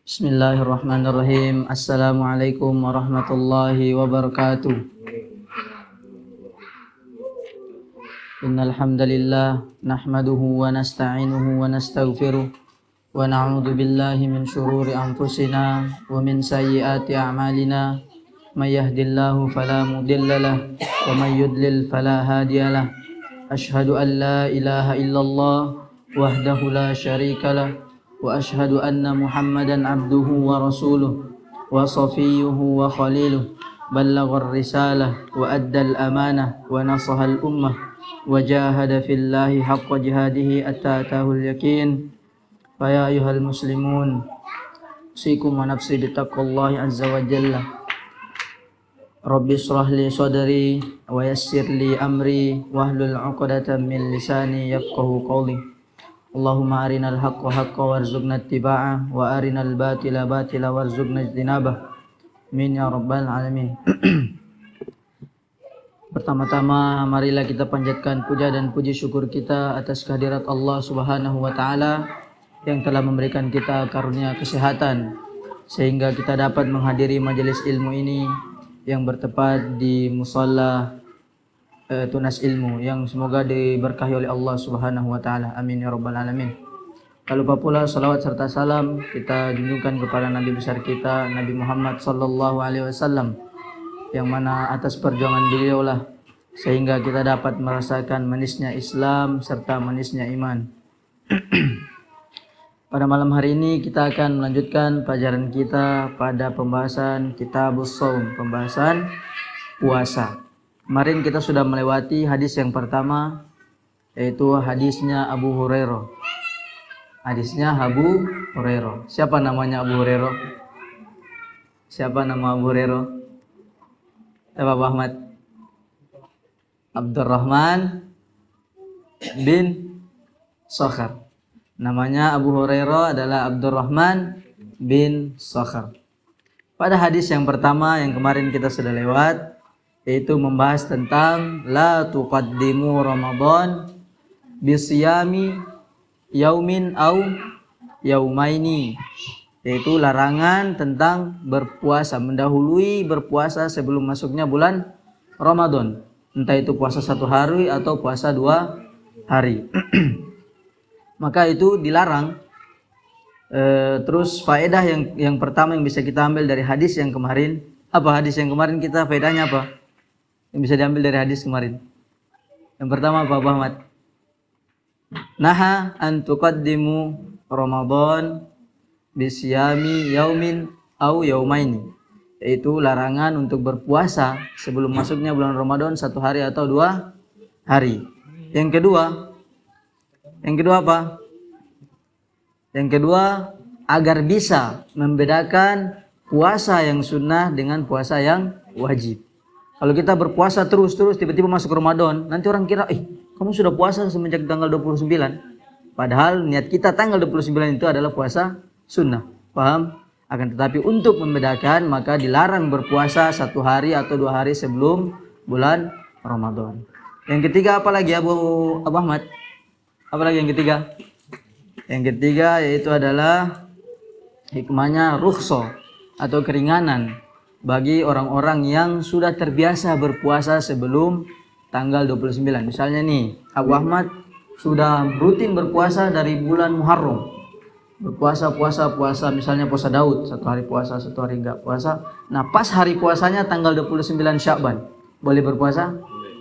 Bismillahirrahmanirrahim. Assalamualaikum warahmatullahi wabarakatuh. Innal hamdalillah nahmaduhu wa nasta'inuhu wa nastaghfiruh wa na'udzu billahi min shururi anfusina wa min sayyiati a'malina. May yahdihillahu fala mudhillalah wa may yudlil fala hadiyalah. Asyhadu an la ilaha illallah wahdahu la syarikalah wa ashhadu anna Muhammadan abduhu wa rasuluh wa safiyuhu wa khaliluh ballaghar risalah wa addal amanah wa nasahal ummah wa jahada fillahi haqqa jihadihi atta atahul yakin. Fa ya ayyuhal muslimun usikum wa nafsi bittaqwallahi azza wa jalla. Rabbi shrah li sadri wa yassir li amri wahlul 'uqdatam min lisani yafqahu qawli. Allahumma arinal haqqa haqqa warzuqna ittiba'ah wa arinal batila batila warzuqna ijtinabah. Amin ya rabbal alamin. Pertama-tama marilah kita panjatkan puja dan puji syukur kita atas kehadirat Allah Subhanahu wa taala yang telah memberikan kita karunia kesehatan sehingga kita dapat menghadiri majelis ilmu ini yang bertepat di musalla Tunas Ilmu yang semoga diberkahi oleh Allah Subhanahu wa taala. Amin ya rabbal alamin. Tak lupa pula salawat serta salam kita junjungkan kepada Nabi besar kita Nabi Muhammad sallallahu alaihi wasallam yang mana atas perjuangan beliau lah sehingga kita dapat merasakan manisnya Islam serta manisnya iman. Pada malam hari ini kita akan melanjutkan pelajaran kita pada pembahasan Kitabus Shaum, pembahasan puasa. Kemarin kita sudah melewati hadis yang pertama, yaitu hadisnya Abu Hurairah. Hadisnya Abu Hurairah. Siapa namanya Abu Hurairah? Siapa nama Abu Hurairah? Siapa Pak Ahmad? Abdurrahman bin Sakhar. Namanya Abu Hurairah adalah Abdurrahman bin Sakhar. Pada hadis yang pertama yang kemarin kita sudah lewat, yaitu membahas tentang la tuqaddimu Ramadan bisiyami yaumin au yaumaini, yaitu larangan tentang berpuasa, mendahului berpuasa sebelum masuknya bulan Ramadan, entah itu puasa 1 hari atau puasa 2 hari. Maka itu dilarang. Terus faedah yang pertama yang bisa kita ambil dari hadis yang kemarin, apa hadis yang kemarin kita faedahnya apa? Yang bisa diambil dari hadis kemarin. Yang pertama apa, Pak Ahmad? Naha an tuqaddimu Ramadan bisyami yaumin au yaumaini, yaitu larangan untuk berpuasa sebelum masuknya bulan Ramadan 1 hari atau 2 hari. Yang kedua apa? Yang kedua, agar bisa membedakan puasa yang sunnah dengan puasa yang wajib. Kalau kita berpuasa terus tiba-tiba masuk Ramadan, nanti orang kira, kamu sudah puasa semenjak tanggal 29. Padahal niat kita tanggal 29 itu adalah puasa sunnah. Paham? Akan tetapi untuk membedakan maka dilarang berpuasa 1 hari atau 2 hari sebelum bulan Ramadan. Yang ketiga apa lagi Abu Ahmad? Apa lagi yang ketiga? Yang ketiga yaitu adalah hikmahnya rukhsah atau keringanan bagi orang-orang yang sudah terbiasa berpuasa sebelum tanggal 29. Misalnya nih, Abu Ahmad sudah rutin berpuasa dari bulan Muharram. Berpuasa misalnya puasa Daud, 1 hari puasa, 1 hari enggak puasa. Nah, pas hari puasanya tanggal 29 Sya'ban. Boleh berpuasa?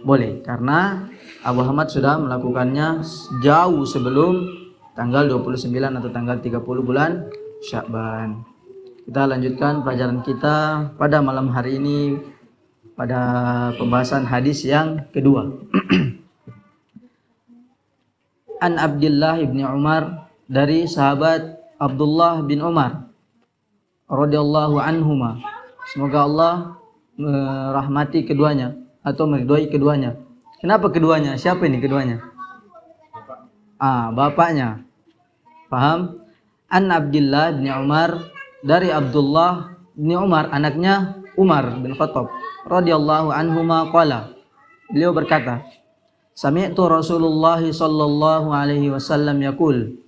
Boleh, karena Abu Ahmad sudah melakukannya jauh sebelum tanggal 29 atau tanggal 30 bulan Sya'ban. Kita lanjutkan pelajaran kita pada malam hari ini pada pembahasan hadis yang kedua. An Abdullah bin Umar, dari sahabat Abdullah bin Umar radhiyallahu anhuma. Semoga Allah merahmati keduanya atau meridhoi keduanya. Kenapa keduanya? Siapa ini keduanya? Bapaknya. Paham? An Abdullah bin Umar, dari Abdullah bin Umar, anaknya Umar bin Khattab radhiyallahu anhuma qala. Beliau berkata, Sami'tu Rasulullah sallallahu alaihi wasallam yaqul.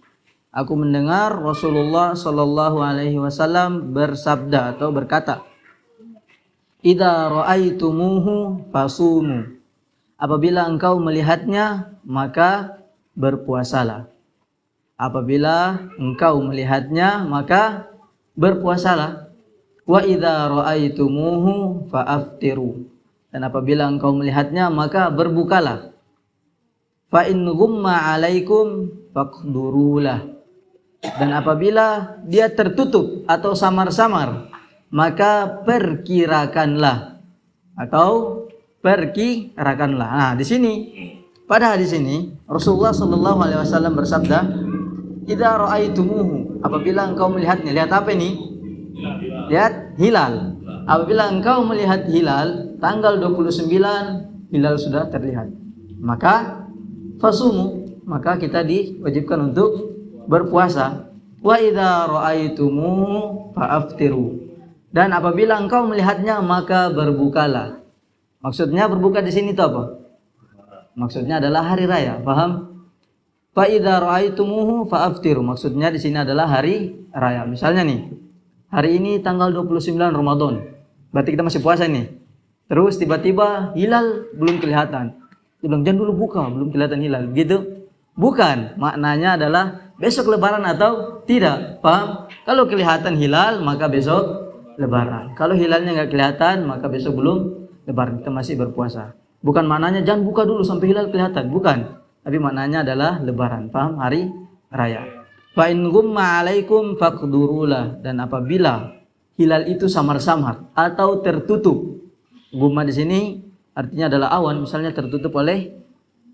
Aku mendengar Rasulullah sallallahu alaihi wasallam bersabda atau berkata, "Idza ra'aitumuhu fasumu." Apabila engkau melihatnya, maka berpuasalah. Apabila engkau melihatnya, maka berpuasalah. Wa idza ra'aitumuhu fa'aftiru. Dan apabila engkau melihatnya, maka berbukalah. Fa in ghumma 'alaikum faqdurulah. Dan apabila dia tertutup atau samar-samar, maka perkirakanlah atau perkirakanlah. Nah, di sini pada hadis ini Rasulullah sallallahu alaihi wasallam bersabda, "Idza ra'aitumuhu." Apabila engkau melihatnya, lihat apa ini? Lihat hilal. Apabila engkau melihat hilal tanggal 29, hilal sudah terlihat, maka fasumu, maka kita diwajibkan untuk berpuasa. Wa idza ra'aitumuhu fa'aftiru. Dan apabila engkau melihatnya, maka berbukalah. Maksudnya berbuka di sini itu apa? Maksudnya adalah hari raya, paham? Fa idza ra'aitumuhu fa'aftiru. Maksudnya di sini adalah hari raya. Misalnya nih, hari ini tanggal 29 Ramadan. Berarti kita masih puasa nih. Terus tiba-tiba hilal belum kelihatan. Dia bilang, "Jangan dulu buka, belum kelihatan hilal." Gitu? Bukan. Maknanya adalah besok lebaran atau tidak. Paham? Kalau kelihatan hilal, maka besok lebaran. Kalau hilalnya nggak kelihatan, maka besok belum lebaran. Kita masih berpuasa. Bukan maknanya jangan buka dulu sampai hilal kelihatan. Bukan. Tapi maknanya adalah lebaran. Paham? Hari raya. Fa in ghumma 'alaikum faqdurulah. Dan apabila hilal itu samar-samar atau tertutup. Ghumma di sini artinya adalah awan, misalnya tertutup oleh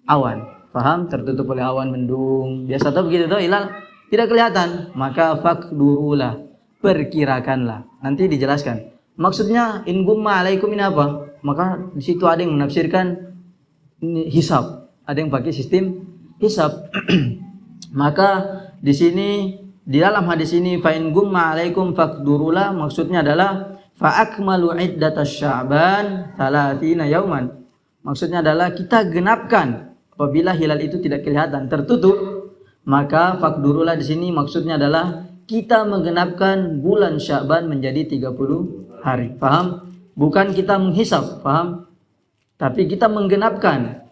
awan. Paham? Tertutup oleh awan mendung. Biasa tahu begitu tuh hilal tidak kelihatan, maka faqdurulah, perkirakanlah. Nanti dijelaskan. Maksudnya in ghumma 'alaikum ini apa? Maka di situ ada yang menafsirkan hisab, ada yang pakai sistem hisab. Maka di sini di dalam hadis ini fa in ghumma 'alaikum faqdurulah, maksudnya adalah fa akmalu iddatasy sya'ban 30 yauman. Maksudnya adalah kita genapkan apabila hilal itu tidak kelihatan, tertutup, maka faqdurulah di sini maksudnya adalah kita menggenapkan bulan Sya'ban menjadi 30 hari. Paham? Bukan kita menghisab, paham? Tapi kita menggenapkan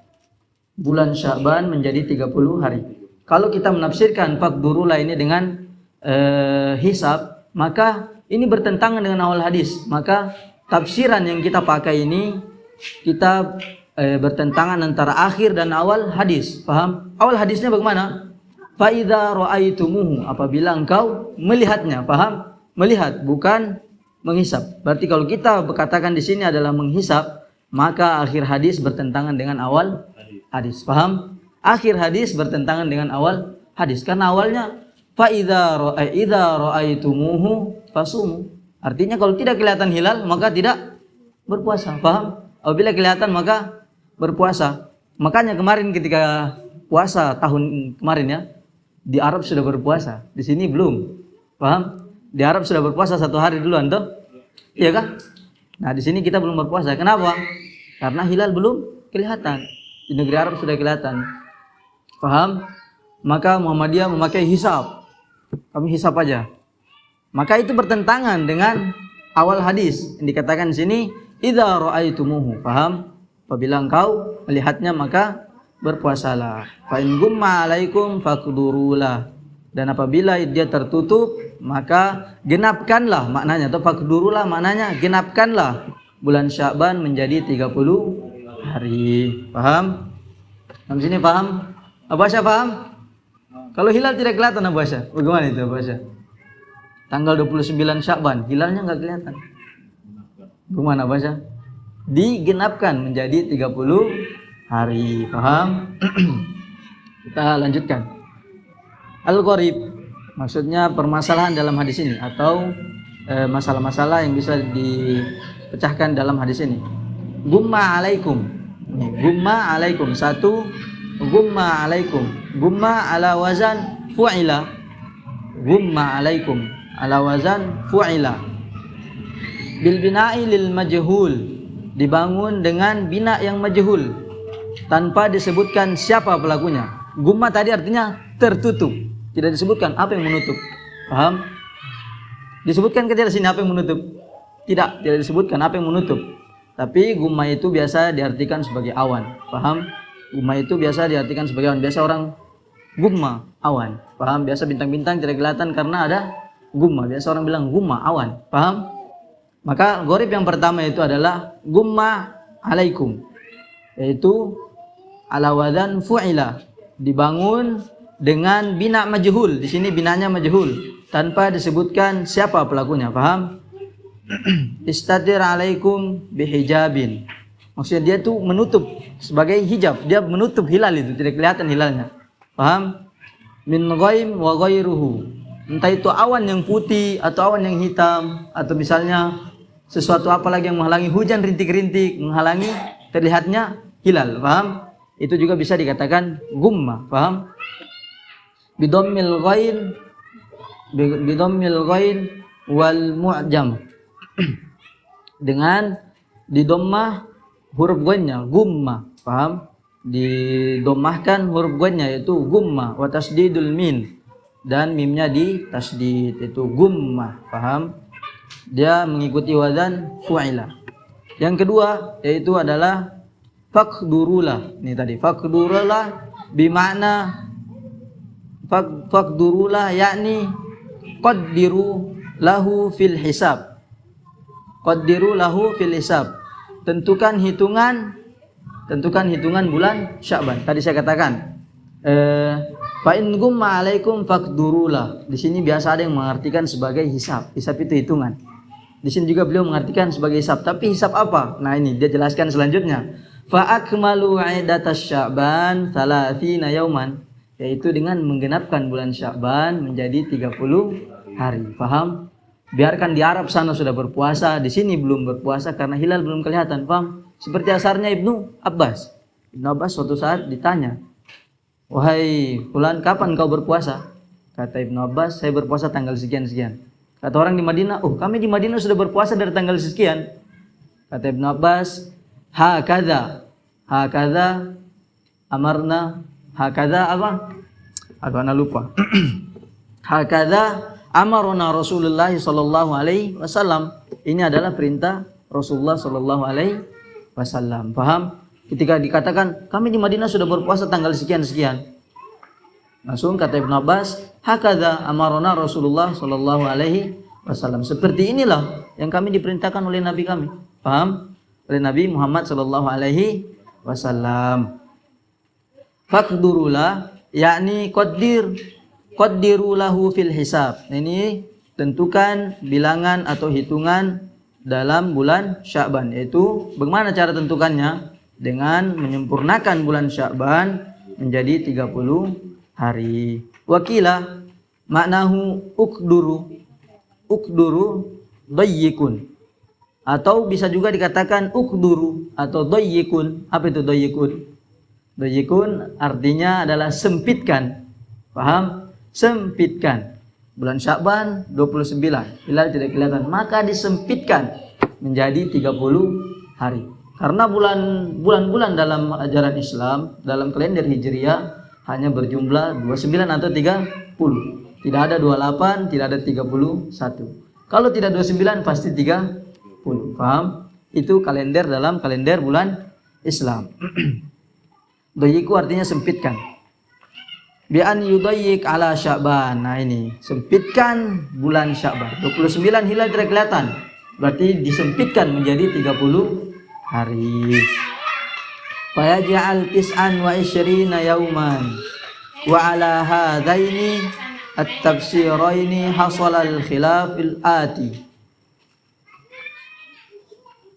bulan Sya'ban menjadi 30 hari. Kalau kita menafsirkan faqdurulah ini dengan hisab, maka ini bertentangan dengan awal hadis. Maka tafsiran yang kita pakai ini kita bertentangan antara akhir dan awal hadis. Paham? Awal hadisnya bagaimana? Fa idza ra'aitumuhu, apabila engkau melihatnya. Paham? Melihat, bukan menghisab. Berarti kalau kita berkatakan di sini adalah menghisab, maka akhir hadis bertentangan dengan awal hadis. Paham? Akhir hadis bertentangan dengan awal hadis. Karena awalnya fa idza ra'aitumuhu fasumu. Artinya kalau tidak kelihatan hilal maka tidak berpuasa. Paham? Apabila kelihatan maka berpuasa. Makanya kemarin ketika puasa tahun kemarin ya, di Arab sudah berpuasa, di sini belum. Paham? Di Arab sudah berpuasa 1 hari duluan tuh. Iya kah? Nah, di sini kita belum berpuasa. Kenapa? Karena hilal belum kelihatan. Di negeri Arab sudah kelihatan. Paham? Maka Muhammadiyah memakai hisab. Kami hisab aja. Maka itu bertentangan dengan awal hadis yang dikatakan di sini idza ra'aitumuhu. Paham? Apabila engkau melihatnya maka berpuasalah. Fa in ghumma 'alaikum faqdurulah. Dan apabila dia tertutup maka genapkanlah, maknanya atau faqdurulah maknanya genapkanlah bulan Sya'ban menjadi 30 hari. Paham? Sampai sini paham? Abu Asya paham? Kalau hilal tidak kelihatan Abu Asya, bagaimana itu Abu Asya? Tanggal 29 Sya'ban, hilalnya enggak kelihatan. Bagaimana Abu Asya? Digenapkan menjadi 30 hari. Paham? Kita lanjutkan. Al-Gharib, maksudnya permasalahan dalam hadis ini atau masalah-masalah yang bisa dipecahkan dalam hadis ini. Gumma alaikum. Gumma alaikum. Satu, gumma alaikum. Gumma ala wazan fu'ila. Gumma alaikum ala wazan fu'ila. Bil bina'i lil majhul. Dibangun dengan bina yang majhul tanpa disebutkan siapa pelakunya. Gumma tadi artinya tertutup. Tidak disebutkan apa yang menutup. Paham? Disebutkan di sini apa yang menutup? Tidak disebutkan apa yang menutup. Tapi gumma itu biasa diartikan sebagai awan. Paham? Gumma itu biasa diartikan sebagai awan. Biasa orang gumma, awan. Paham? Biasa bintang-bintang tidak kelihatan karena ada gumma. Biasa orang bilang gumma, awan. Paham? Maka gharib yang pertama itu adalah gumma alaikum. Yaitu ala wadzan fu'ila. Dibangun dengan bina majhul. Di sini binanya majhul tanpa disebutkan siapa pelakunya. Paham? Istatir alaikum bihijabin. Maksudnya dia tuh menutup sebagai hijab. Dia menutup hilal itu, tidak kelihatan hilalnya. Paham? Min ghaim wa ghairuhu. Entah itu awan yang putih atau awan yang hitam atau misalnya sesuatu apa lagi yang menghalangi hujan rintik-rintik, menghalangi terlihatnya hilal. Paham? Itu juga bisa dikatakan gumma. Paham? Bidammil ghain wal mu'jam. Dengan didommah huruf ghainnya gumma. Paham? Didommahkan huruf ghainnya yaitu gumma wa tasdidul min, dan mimnya di tasdid itu gumma. Paham? Dia mengikuti wazan fu'ila. Yang kedua yaitu adalah faqdurulah. Ini tadi faqdurulah bermakna faqdurulah yakni qaddiru lahu fil hisab. Qaddiru lahu fil hisab. Tentukan hitungan bulan Sya'ban. Tadi saya katakan fa in gumma alaikum faqdurulah. Di sini biasa ada yang mengartikan sebagai hisab. Hisab itu hitungan. Di sini juga beliau mengartikan sebagai hisab. Tapi hisab apa? Nah ini dia jelaskan selanjutnya. Fa akmalu 'iddatasy Sya'ban 30 yauman. Yaitu dengan menggenapkan bulan Sya'ban menjadi 30 hari. Paham? Biarkan di Arab sana sudah berpuasa, di sini belum berpuasa karena hilal belum kelihatan. Paham? Seperti asarnya Ibnu Abbas. Ibnu Abbas suatu saat ditanya, "Wahai fulan, kapan kau berpuasa?" Kata Ibnu Abbas, "Saya berpuasa tanggal sekian-sekian." Kata orang di Madinah, "Oh, kami di Madinah sudah berpuasa dari tanggal sekian." Kata Ibnu Abbas, "Hakadha amarna." Hakadha apa? Aku lupa. Hakadha amarna Rasulullah sallallahu alaihi wasallam. Ini adalah perintah Rasulullah sallallahu alaihi wasallam. Paham? Ketika dikatakan kami di Madinah sudah berpuasa tanggal sekian-sekian, langsung kata Ibnu Abbas, hakadha amarna Rasulullah sallallahu alaihi wasallam. Seperti inilah yang kami diperintahkan oleh Nabi kami. Paham? Oleh Nabi Muhammad sallallahu alaihi wasallam. Faqdurulah yakni qaddiru lahu fil hisab. Ini tentukan bilangan atau hitungan dalam bulan Sya'ban. Yaitu bagaimana cara tentukannya? Dengan menyempurnakan bulan Sya'ban menjadi 30 hari. Wakila maknahu ukduru dayyikun. Atau bisa juga dikatakan ukduru atau dayyikun. Apa itu dayyikun? Dayyikun artinya adalah sempitkan. Paham? Sempitkan. Bulan Sya'ban 29, hilal tidak kelihatan, maka disempitkan menjadi 30 hari. Karena bulan-bulan dalam ajaran Islam, dalam kalender Hijriah hanya berjumlah 29 atau 30. Tidak ada 28, tidak ada 31. Kalau tidak 29 pasti 30. Paham? Itu kalender dalam kalender bulan Islam. Dayiku artinya sempitkan. Bi'an yudayyik ala Sya'ban. Nah ini, sempitkan bulan Sya'ban. 29 hilal tidak kelihatan. Berarti disempitkan menjadi 30 hari. Fayaj'al tis'an wa isyrina yauman. Wa ala hadaini at-tafsiraini hasal al-khilafil ati.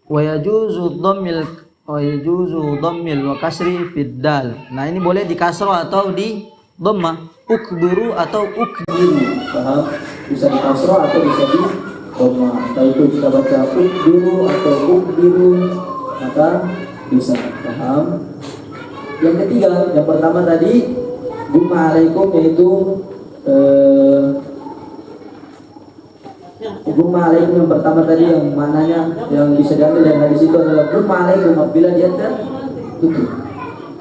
Wa yajuzu dhammil wa kasri fid dal. Nah ini boleh di kasrah atau di dhammah. Ukduru atau ukdiru. Paham? Bisa di kasrah atau bisa di dhammah. Entah itu kita baca ukduru atau ukdiru, maka bisa. Paham? Yang ketiga, yang pertama tadi gumma alaikum, yaitu gumma alaikum yang pertama tadi yang mananya yang bisa diambil dari hadis itu adalah gumma alaikum apabila dia tertutup.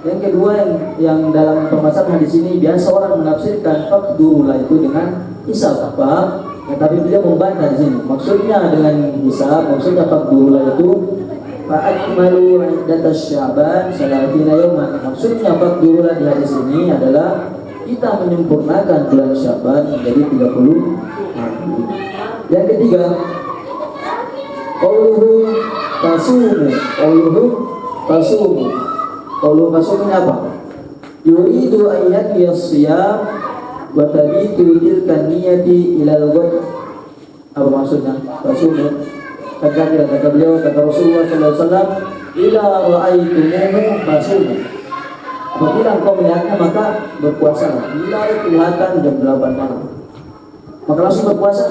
Yang kedua yang dalam permasalahan di sini biasa orang menafsirkan faqdurula itu dengan hisab, paham? Ya, tapi beliau membantah di sini. Maksudnya dengan hisab, maksudnya faqdurula itu fa'akmalu iddatas Sya'ban salatina yawman. Maksudnya faqdurula di hadis ini adalah kita menyempurnakan bulan Sya'ban menjadi 30 hari. Yang ketiga, qauluhu fasumu. Qauluhu fasumu ini apa? Yuridu ayat yasiyam wa tabitu tilka niyati ilal ghad. Apa maksudnya? Fasumu. Kata beliau, kata Rasulullah SAW, ila ra'aitumuhu fasumu. Apabila engkau melihatnya maka berpuasa. Bila kelihatan jam 8 malam, maka langsung berpuasa.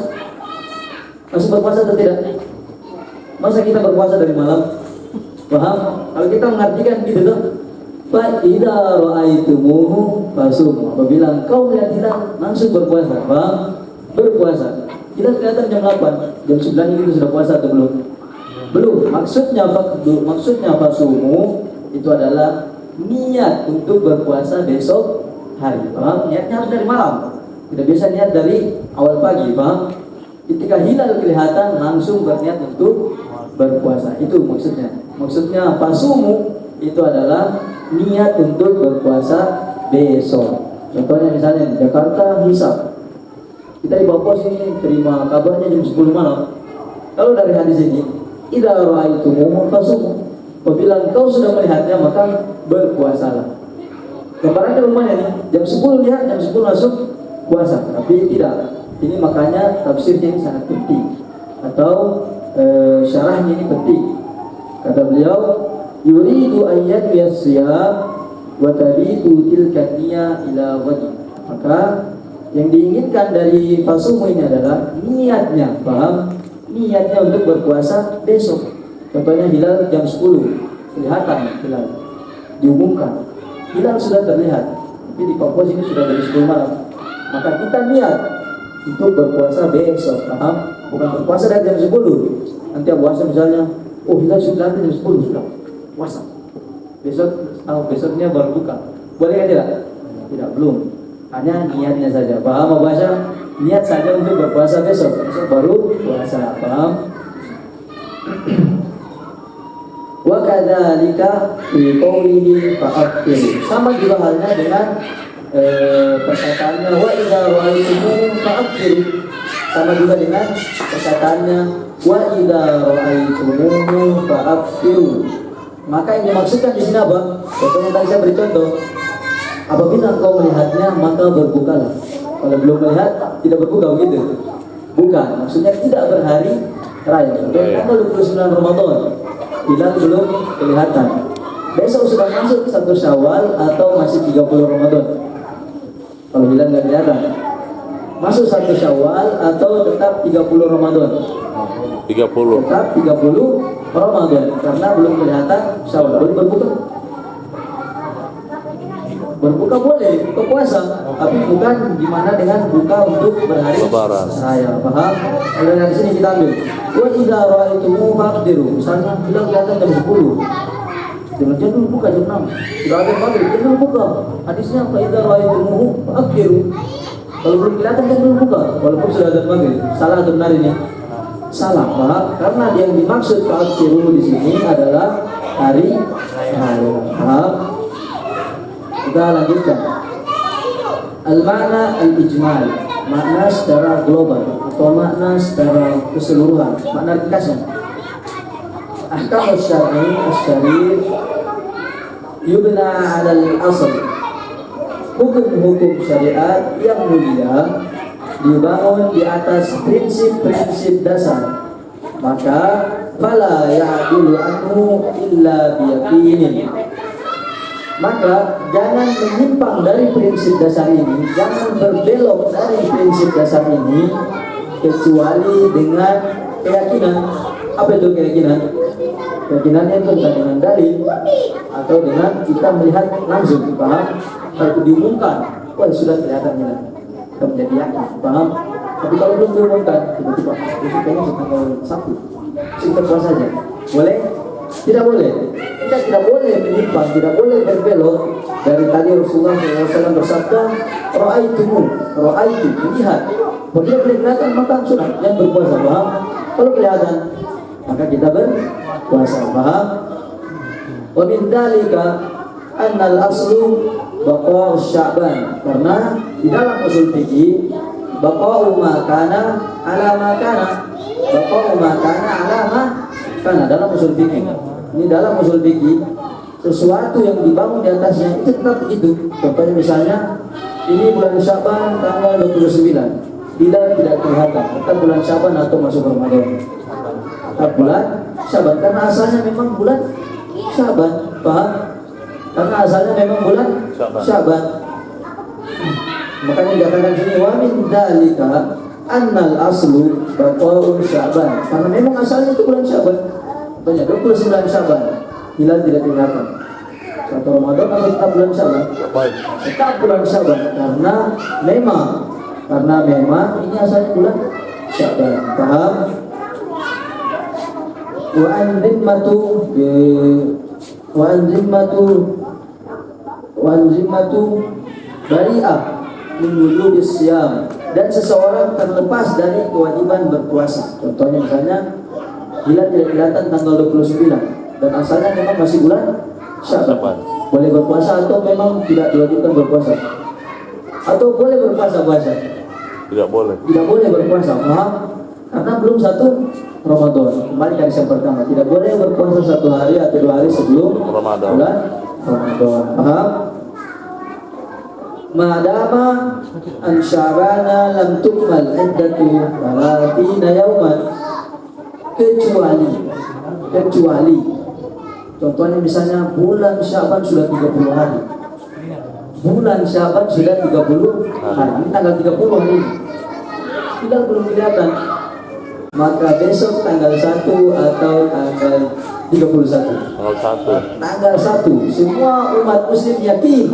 Langsung berpuasa atau tidak? Masa kita berpuasa dari malam? Paham? Kalau kita mengartikan gitu tuh, fa idza ra'aitumuhu fasum. Apabila engkau melihat hilal langsung berpuasa. Paham? Berpuasa. Kita kelihatan jam 8, jam 9 itu sudah puasa atau belum? Belum. Maksudnya fasumu itu adalah niat untuk berpuasa besok hari. Paham? Niatnya harus dari malam. Tidak bisa niat dari awal pagi. Paham? Ketika hilal kelihatan langsung berniat untuk berpuasa. Itu maksudnya. Maksudnya fasumu itu adalah niat untuk berpuasa besok. Contohnya misalnya di Jakarta hisab. Kita di Papua sini terima kabarnya jam 10 malam. Kalau dari hadis ini, idza ra'aitumuhu fasumu. Apabila engkau sudah melihatnya maka berpuasalah. Gambarannya rumahnya nih, jam 10 lihat, jam 10 langsung puasa. Tapi tidak. Ini makanya tafsirnya ini sangat penting. Atau syarahnya ini penting. Kata beliau, yuridu ayyat yasiyam wa tabitu tilka niyya ila ghadi. Maka yang diinginkan dari fasumu ini adalah niatnya, paham? Niatnya untuk berpuasa besok. Contohnya hilal jam 10, kelihatan hilal, diumumkan. Hilal sudah terlihat, tapi di Papua sini sudah dari 10 malam. Maka kita niat untuk berpuasa besok, paham? Bukan berpuasa dari jam 10. Nanti puasa misalnya, oh hilal sudah jam 10 sudah puasa. Besoknya baru buka. Boleh tidak? Tidak, belum. Hanya niatnya saja. Paham apa bahasa? Niat saja untuk berpuasa besok baru puasa. Paham? Wa kadzalika fi qoulihi fa'aftir. Sama juga halnya dengan perkataannya wa idza ra'aitumuhu fa'aftir. Sama juga dengan perkataannya wa idza ra'aitumuhu fa'aftir. Maka yang dimaksudkan di sini apa? Contohnya tadi saya beri contoh. Apabila engkau melihatnya maka berbukalah. Kalau belum melihat tidak berbuka begitu. Bukan, maksudnya tidak berhari raya. Tanggal 29 Ramadan, hilal belum kelihatan. Besok sudah masuk 1 Syawal atau masih 30 Ramadan. Kalau hilal nggak kelihatan, masuk 1 Syawal atau tetap 30 Ramadan. 30. Tetap 30 Ramadan karena belum kelihatan Syawal. Boleh berbuka. Berbuka boleh, buka puasa, tapi bukan gimana dengan buka untuk berhari raya. Paham? Kalau dari sini kita ambil. Wa idza ra'aitumuhu faqdiru. Misalnya bilang kelihatan jam 10. Jangan dulu buka jam 6. Sudah ada maghrib, jangan buka. Hadisnya fa idza ra'aitumuhu faqdiru. Kalau belum kelihatan jangan dulu buka, walaupun sudah ada maghrib. Salah atau benar ini? Salah, paham? Karena yang dimaksud faqdiru di sini adalah hari raya. Paham? Kita lanjutkan. Al-makna al-ijmal, makna secara global atau makna secara keseluruhan, makna ringkasnya. Ahkam asy-syar'i yubna 'ala al-asl. Hukum-hukum syariat yang mulia dibangun di atas prinsip-prinsip dasar. Maka fala ya'dilu anhu illa biyaqinin. Maka jangan menyimpang dari prinsip dasar ini, jangan berbelok dari prinsip dasar ini kecuali dengan keyakinan. Apa itu keyakinan? Keyakinannya itu bukan dengan dalil atau dengan kita melihat langsung, paham? Kalau itu diumumkan, wah sudah kelihatan ya, kita menjadi yakin, paham? Tapi kalau belum diumumkan, tiba-tiba besok kayaknya tanggal 1, kita puasa saja, boleh? Tidak boleh. Kita tidak boleh menyimpang, tidak boleh berbelok. Dari tadi Rasulullah SAW bersabda, Ra'aitu, melihat. Bila kelihatan maka sudah yang berpuasa, paham? Kalau kelihatan maka kita berpuasa, paham? Wa min dzalika annal aslu baqa'u Sya'ban, karena di dalam usul fikih baqa'u ma kana ala ma kana, baqa'u ma kana ala ma kana dalam usul fikih. Ini dalam usul fikih sesuatu yang dibangun di atasnya itu tetap begitu. Contohnya misalnya ini bulan Sya'ban tanggal 29. Hilal tidak kelihatan, tetap bulan Sya'ban atau masuk Ramadan. Tetap bulan Sya'ban karena asalnya memang bulan Sya'ban, paham? Karena asalnya memang bulan Sya'ban. Makanya dikatakan sini wa min dzalika annal aslu baqa'u Sya'ban. Karena memang asalnya itu bulan Sya'ban. Contohnya 29 Sya'ban, hilal tidak kelihatan. Satu Ramadan atau tetap bulan Sya'ban? Tetap bulan Sya'ban karena memang ini asalnya bulan Sya'ban, paham? Wa anzimmatu bari'ah min wujudis siyam, dan seseorang terlepas dari kewajiban berpuasa. Contohnya misalnya hilal tidak kelihatan tanggal 29 dan asalnya memang masih bulan Sya'ban. Boleh berpuasa atau memang tidak diwajibkan berpuasa? Atau boleh berpuasa-puasa? Tidak boleh berpuasa, paham? Karena belum satu Ramadan. Kembali ke yang pertama, tidak boleh berpuasa 1 hari atau 2 hari sebelum Ramadan, paham? Madama an Sya'bana lam tukmal iddatu walatina yauman, kecuali contohnya misalnya bulan Sya'ban sudah 30 hari. Bulan Sya'ban sudah 30 hari. Ini tanggal 30 hari ini. Hilal belum kelihatan. Maka besok tanggal 1 atau tanggal 31. Tanggal 1. Semua umat muslim yakin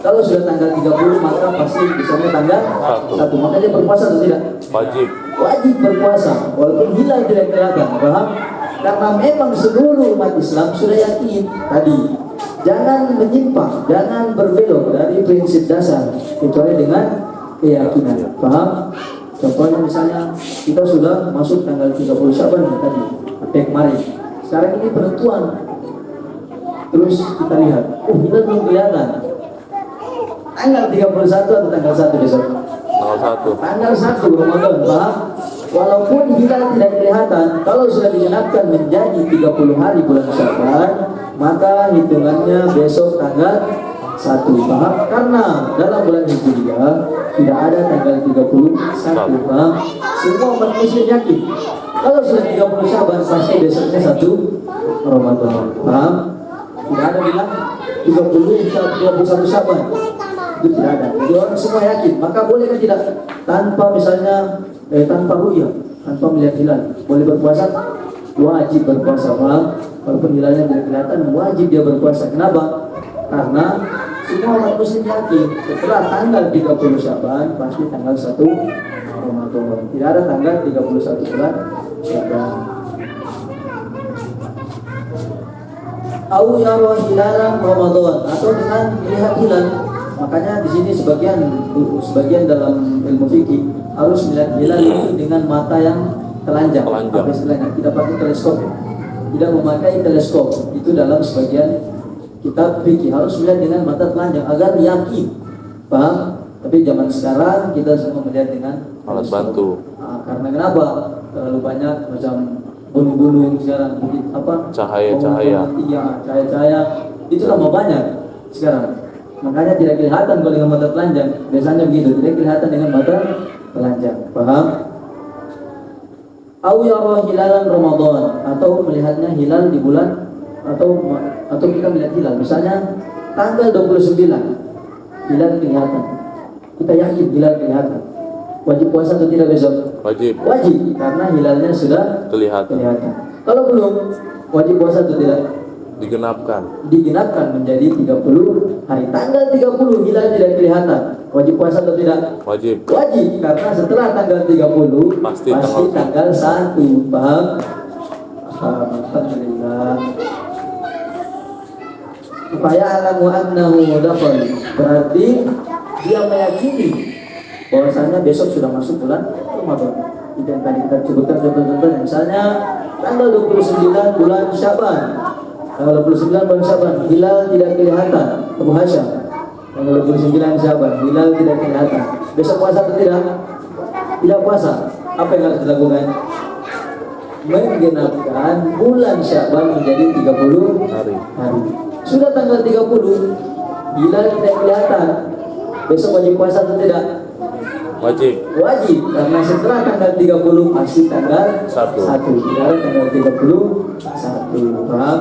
kalau sudah tanggal 30 maka pasti bisanya tanggal 1. Maka dia berpuasa atau tidak? Wajib berpuasa walaupun hilal tidak kelihatan, paham? Karena memang seluruh umat Islam sudah yakin tadi. Jangan menyimpang, jangan berbelok dari prinsip dasar kecuali dengan keyakinan, paham? Contohnya misalnya kita sudah masuk tanggal 30 Sya'ban tadi, kemarin. Sekarang ini penentuan. Terus kita lihat, hilal belum kelihatan. Tanggal 31 atau tanggal 1 besok? Tanggal 1 Ramadan, paham? Walaupun hilal tidak kelihatan, kalau sudah digenapkan menjadi 30 hari bulan Sya'ban, maka hitungannya besok tanggal 1, paham? Karena dalam bulan Hijriah tidak ada tanggal 31, paham? Semua umat muslim yakin kalau sudah 30 Sya'ban pasti besoknya 1 Ramadan, paham? Tidak ada bilang 31 Sya'ban, itu tidak ada. Jadi orang semua yakin, maka boleh kan tidak tanpa misalnya tanpa ru'yah, tanpa melihat hilal boleh berpuasa? Wajib berpuasa, paham? Walaupun hilalnya tidak kelihatan, wajib dia berpuasa. Kenapa? Karena semua umat muslim yakin setelah tanggal 30 Sya'ban pasti tanggal 1 Ramadan. Tidak ada tanggal 31 bulan Sya'ban. Au yara hilalan Ramadan, atau dengan melihat hilal. Makanya di sini sebagian dalam ilmu fikih harus melihat hilal itu dengan mata yang telanjang. Tidak pakai teleskop, tidak memakai teleskop. Itu dalam sebagian kitab fikih harus melihat dengan mata telanjang agar yakin, paham? Tapi zaman sekarang kita semua melihat dengan alat bantu. Karena kenapa? Terlalu banyak macam gunung-gunung sekarang, cahaya-cahaya itu lama banyak sekarang. Makanya tidak kelihatan kalau dengan mata telanjang. Biasanya begitu, tidak kelihatan dengan mata telanjang, paham? Au yara hilalan Ramadan, atau melihatnya hilal di bulan atau kita melihat hilal misalnya tanggal 29 hilal kelihatan, kita yakin hilal kelihatan, wajib puasa atau tidak besok? Wajib karena hilalnya sudah kelihatan. Kalau belum, wajib puasa atau tidak? Digenapkan menjadi 30 hari. Tanggal 30 hilal tidak kelihatan, wajib puasa atau tidak? Wajib karena setelah tanggal 30 pasti tanggal 1, paham? Alhamdulillah. Faya'lamu annahu dakhal. Berarti dia meyakini bahwasanya besok sudah masuk bulan Ramadan. Itu yang tadi kita sebutkan contoh-contohnya. Misalnya tanggal 29 bulan Syaban. Tanggal 29 bulan Syaban, hilal tidak kelihatan. Abu Hasyam. Tanggal 29 Syaban, hilal tidak kelihatan. Besok puasa atau tidak? Tidak puasa. Apa yang harus dilakukan? Menggenapkan bulan Syaban menjadi 30 hari. Sudah tanggal 30, hilal tidak kelihatan. Besok wajib puasa atau tidak? Wajib, karena setelah tanggal 30 pasti tanggal 1. Hilal tanggal 31. Paham?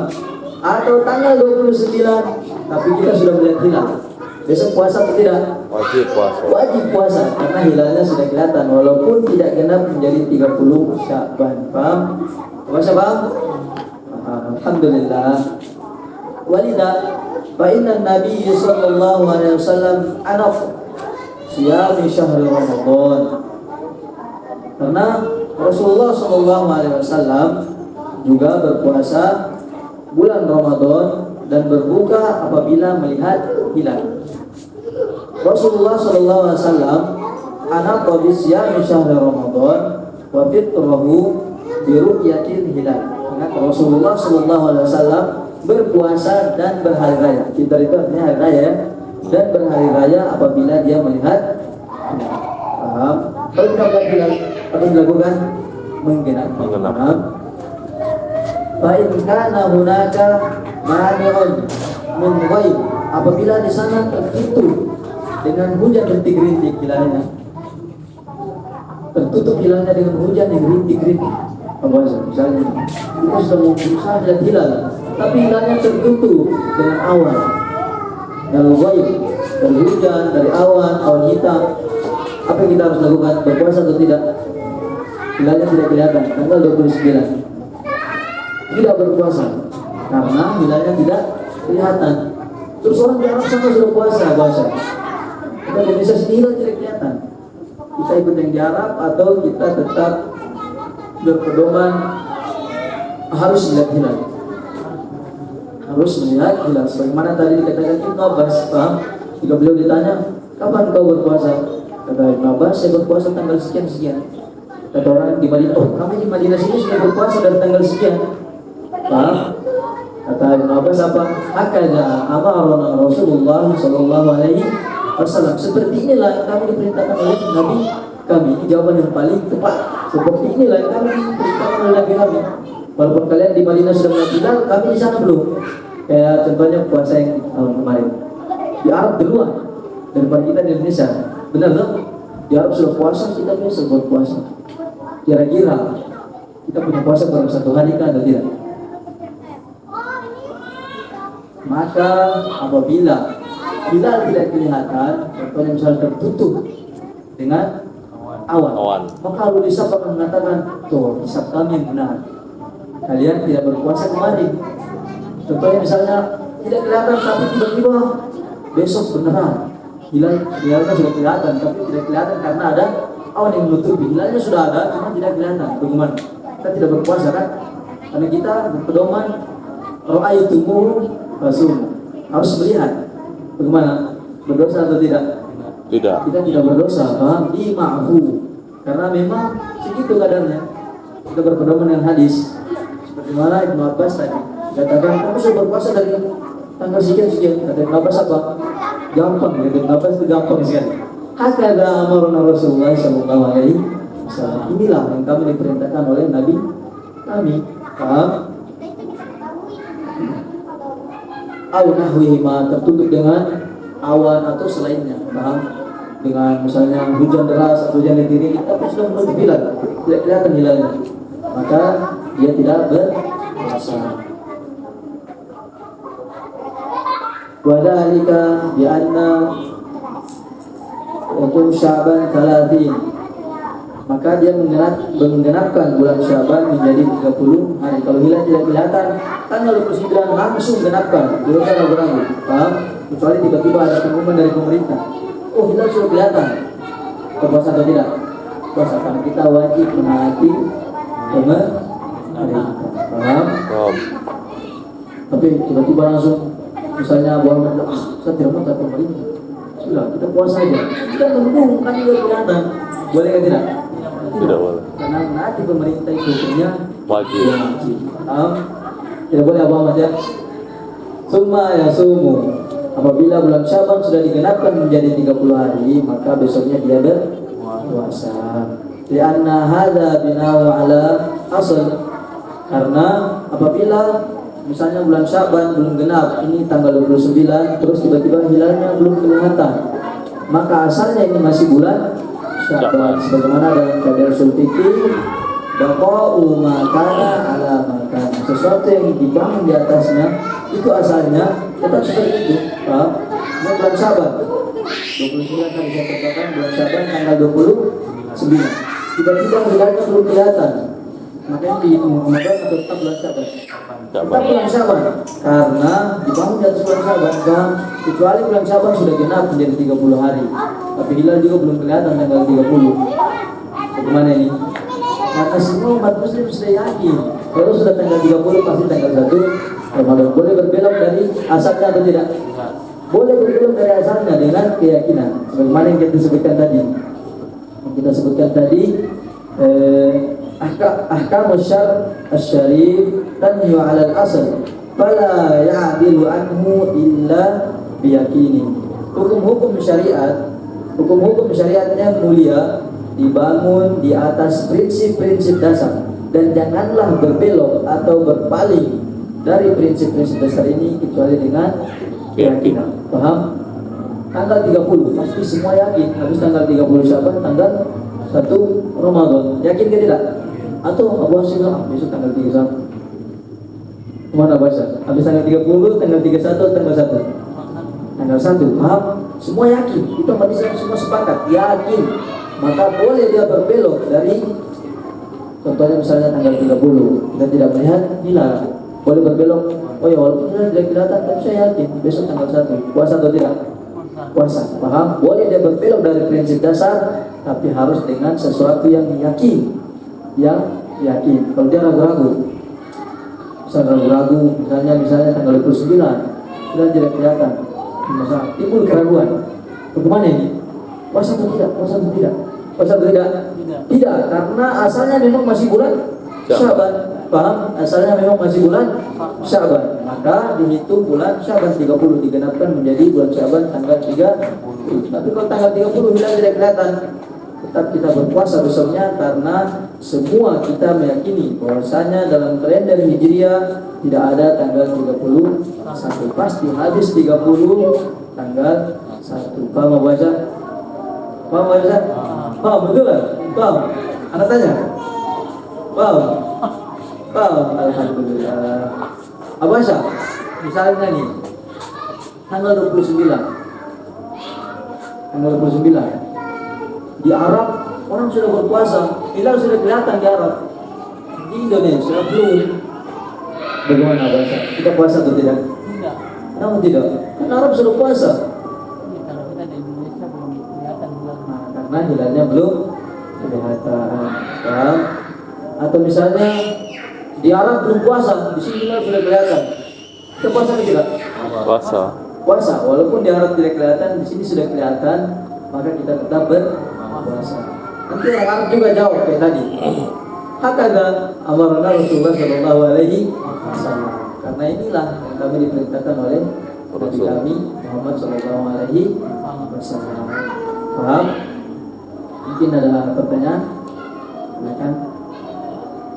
Atau tanggal 29, tapi kita sudah melihat hilal. Besok puasa atau tidak? Wajib puasa karena hilalnya sudah kelihatan walaupun tidak genap menjadi 30 Sya'ban. Paham? Puasa paham? Alhamdulillah. Walida fa inna Nabi sallallahu alaihi wasallam anaf siyam syahr Ramadan. Karena Rasulullah sallallahu alaihi wasallam juga berpuasa bulan Ramadan dan berbuka apabila melihat hilal. Rasulullah sallallahu alaihi wasallam anak siyam syahr Ramadan wa fitrahu bi ru'yatil hilal. Ingat Rasulullah sallallahu alaihi wasallam berpuasa dan berhari raya. Fitrah itu artinya hari raya dan berhari raya apabila dia melihat hilal. Paham? Kalau kita melihat hilal apa dilakukan? Menggenapkan. Fa in kana hunaka mani'un min ghaib, apabila di sana tertutup dengan hujan rintik-rintik hilalnya, tertutup hilalnya dengan hujan yang rintik-rintik. Misalnya kita sudah mau berusaha melihat hilal, tapi hilalnya tertutup dengan awan. Kalau ghaib, dari hujan, dari awan hitam, apa yang kita harus lakukan? Berpuasa atau tidak? Hilalnya tidak kelihatan, tanggal 29. Tidak berpuasa karena hilalnya tidak kelihatan. Terus orang di Arab sana sudah puasa. Kita di Indonesia sini hilal tidak kelihatan. Kita ikut yang di Arab atau kita tetap berpedoman harus melihat hilal. Harus melihat hilal. Sebagaimana tadi dikatakan Ibnu Abbas, paham? Jika beliau ditanya, kapan kau berpuasa? Kata Ibnu Abbas, saya berpuasa tanggal sekian. Kata orang di Madinah, oh kami di Madinah sini sudah berpuasa dari tanggal sekian. Paham? Kata Ibnu Abbas apa? Hakada amarna Rasulullah sallallahu alaihi wasallam. Seperti inilah yang kami diperintahkan oleh Nabi kami. Ini jawaban yang paling tepat. Seperti inilah yang kami diperintahkan oleh Nabi kami. Walaupun kalian di Madinah sudah melihat hilal, kami di sana belum. Kayak contohnya puasa yang tahun kemarin. Di Arab duluan daripada kita di Indonesia. Benar tak? Di Arab sudah puasa, kita biasa buat puasa. Kira-kira kita punya puasa dalam satu hari kan atau tidak? Maka apabila hilal tidak kelihatan, contohnya misalnya tertutup dengan awan. Maka Abu Lisab akan mengatakan, tuh hisab kami yang benar. Kalian tidak berpuasa kemarin. Contohnya misalnya tidak kelihatan tapi tiba-tiba besok beneran hilalnya sudah kelihatan tapi tidak kelihatan karena ada awan yang menutupi. Hilalnya sudah ada cuma tidak kelihatan. Bagaimana? Kita tidak berpuasa kan? Karena kita berpedoman ra'aitumu fasum. Harus melihat. Bagaimana? Berdosa atau tidak? Tidak. Kita tidak berdosa, paham? Dima'fu. Karena memang segitu kadarnya. Kita berpedoman dengan hadis. Seperti mana Ibnu Abbas tadi katakan, kamu sudah berpuasa dari tanggal sekian. Kata Ibnu Abbas apa? Gampang. Kata Ibnu Abbas itu gampang sekali. Hakada amarna Rasulullah sallallahu alaihi wasallam. Inilah yang kami diperintahkan oleh Nabi kami. Paham? Au nahwihima, tertutup dengan awan atau selainnya. Paham? Dengan misalnya hujan deras atau hujan rintik, tapi sudah menutup hilal, tidak kelihatan hilalnya, maka dia tidak berpuasa. Wadhalika bi'anna yakum Sya'ban 30, maka dia menggenapkan bulan Sya'ban menjadi 30 hari. Kalau hilal tidak kelihatan, tanggal 29 langsung genapkan, jangan ragu-ragu. Paham? Kecuali tiba-tiba ada pengumuman dari pemerintah, oh hilal sudah kelihatan, berpuasa atau tidak? Puasa, karena kita wajib menaati pemerintah. Paham? Tapi tiba-tiba langsung misalnya Abu Ahmad, saya tidak mau taat pemerintah, sudah kita puasa aja, kita mendung kan juga kelihatan, boleh kan tidak? Tidak boleh. Karena nanti pemerintah itu hukumnya Wajib. Paham? Tidak boleh Abu Ahmad ya. Summa ya sumu, apabila bulan Syaban sudah digenapkan menjadi 30 hari, maka besoknya dia berpuasa. Lianna hadza bina'u ala asl, karena apabila misalnya bulan Syaban belum genap, ini tanggal 29, terus tiba-tiba hilalnya belum kelihatan, maka asalnya ini masih bulan Syaban. Sebagaimana dalam kaedah ushul fikih, baqa'u ma kana ala ma kana, sesuatu yang dibangun di atasnya itu asalnya tetap seperti itu. Paham? Ini bulan Syaban 29 kan bisa katakan bulan Syaban tanggal 29, tiba-tiba hilalnya belum kelihatan, makanya dihitung Ramadan atau tetap bulan Syaban? Tetap bulan Syaban, karena dibangun di atas bulan Syaban. Paham? Kecuali bulan Syaban sudah genap menjadi 30 hari, tapi hilal juga belum kelihatan tanggal 30. Bagaimana ini? Karena semua umat muslim sudah yakin kalau sudah tanggal 30 pasti tanggal 1 Ramadan. Boleh berbelok dari asalnya atau tidak? Boleh berbelok dari asalnya dengan keyakinan. Sebagaimana yang kita sebutkan tadi. Yang kita sebutkan tadi, ahkam syar' asy-syarif tanyu 'ala al-asl fala ya'dilu anhu illa biyaqini. Hukum-hukum syariat yang mulia dibangun di atas prinsip-prinsip dasar, dan janganlah berbelok atau berpaling dari prinsip-prinsip dasar ini kecuali dengan keyakinan. Paham? Tanggal 30 pasti semua yakin habis tanggal 30 Syaban tanggal 1 Ramadan. Yakin ke tidak? Atau Abu Hasyim besok tanggal 31. Mana bahasa? Habis tanggal 30, tanggal 31, tanggal 1. Tanggal 1. Paham? Semua yakin. Itu umat Islam semua sepakat, yakin. Maka boleh dia berbelok dari, contohnya misalnya tanggal 30 kita tidak melihat hilal, boleh berbelok, oh ya walaupun hilal tidak kelihatan tapi saya yakin besok tanggal 1, puasa atau tidak? Puasa. Paham? Boleh dia berbelok dari prinsip dasar, tapi harus dengan sesuatu yang yakin. Kalau dia ragu-ragu, misalnya tanggal 29 sudah tidak kelihatan, misalnya timbul keraguan, bagaimana ini? Puasa atau tidak? Puasa atau tidak? Puasa atau tidak? Tidak, karena asalnya memang masih bulan Syaban. Paham? Asalnya memang masih bulan Syaban. Maka dihitung bulan Syaban 30 digenapkan menjadi bulan Syaban tanggal 30. Tapi kalau tanggal 30 hilal tidak kelihatan, tetap kita berpuasa besoknya, karena semua kita meyakini bahwasanya dalam kalender Hijriah tidak ada tanggal 30 sampai pasti habis 30 tanggal 1. Paham baca? Paham baca? Paham betul kan? Paham? Anak tanya? Paham? Paham? Alhamdulillah. Apa sih? Misalnya nih tanggal 29 di Arab orang sudah berpuasa, hilal sudah kelihatan di Arab. Di Indonesia belum. Bagaimana bahasa? Kita puasa atau tidak? Tidak. Kenapa tidak? Kan Arab sudah puasa. Kalau kita di Indonesia belum kelihatan bulan. Karena hilalnya belum kelihatan. Paham? Atau misalnya di Arab belum puasa, di sini hilal sudah kelihatan. Kita puasa atau tidak? Puasa. Puasa. Walaupun di Arab tidak kelihatan, di sini sudah kelihatan, maka kita tetap berpuasa. Nanti orang Arab juga jawab kayak tadi. Hakada amarna Rasulullah sallallahu alaihi wasallam. Karena inilah yang kami diperintahkan oleh Nabi kami Muhammad sallallahu alaihi wasallam. Paham? Mungkin ada pertanyaan? Silakan.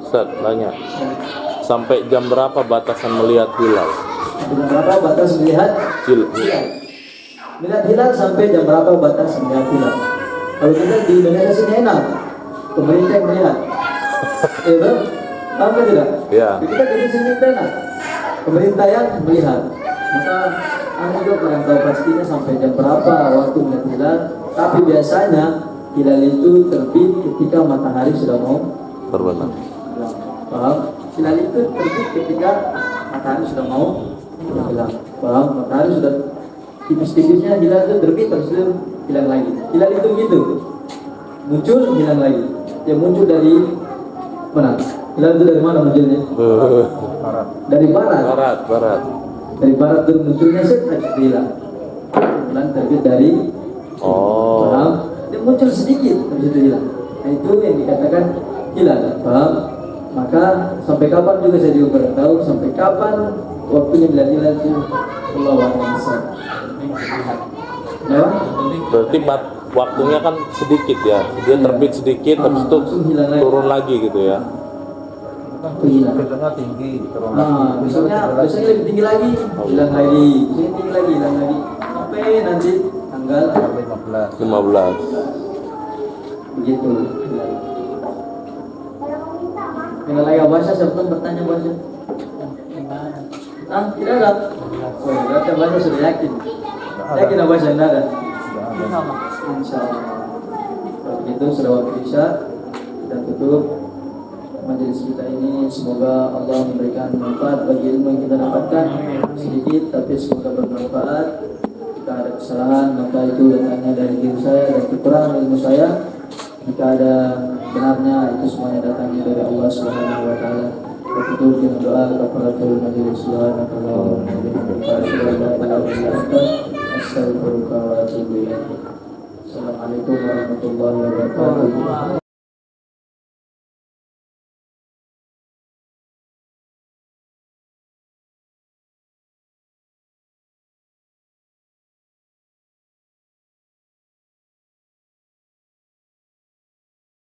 Ustaz, tanya. Sampai jam berapa batasan melihat hilal? Jam berapa batas melihat hilal? Melihat hilal sampai jam berapa batas melihat hilal? Kalau kita di Indonesia sini enak, pemerintah yang melihat. Ya, paham tidak? Ya. Kita di sini enak, pemerintah yang melihat. Maka anda juga kurang tahu pastinya sampai jam berapa waktu melihat hilal. Tapi biasanya hilal itu terbit ketika matahari sudah mau Terbenam. Paham? Hilal itu terbit ketika matahari sudah mau hilang. Paham? Matahari sudah tipis-tipisnya hilal itu terbit terus itu hilang lagi. Hilal itu gitu, muncul hilang lagi. Dia muncul dari mana? Hilal itu dari mana munculnya? Dari barat. Barat. Dari barat turun munculnya set habis itu hilang. Bulan terbit dari Oh. paham? Dia muncul sedikit habis itu hilang. Nah, itu yang dikatakan hilal, paham? Maka sampai kapan juga saya juga kurang tahu sampai kapan waktunya bila hilal itu Allah a'lam. Ya, Berarti waktunya kan sedikit ya. Dia terbit sedikit, habis itu langsung hilang lagi. turun lagi gitu ya. Itu hilang. Biasanya tinggi, turun Nah, biasanya lebih tinggi lagi, hilang lagi, biasanya tinggi lagi, hilang lagi, sampai nanti tanggal 15. 15. begitu. Dengan lagi bahasa, siapa bertanya bahasa? Ah, tidak ada. Oh, berarti bahasa sudah yakin. Yakin bahasa tidak ada. Insya Allah. Kalau begitu sudah waktu isya, kita tutup majelis kita ini. Semoga Allah memberikan manfaat bagi ilmu yang kita dapatkan, sedikit tapi semoga bermanfaat. Jika ada kesalahan maka itu datangnya dari diri saya dan kekurangan ilmu saya. Jika ada benarnya itu semuanya datangnya dari Allah Subhanahu wa taala. Kita tutup dengan doa kafaratul majelis. Subhanallah wa bihamdihi. Assalamualaikum warahmatullahi wabarakatuh.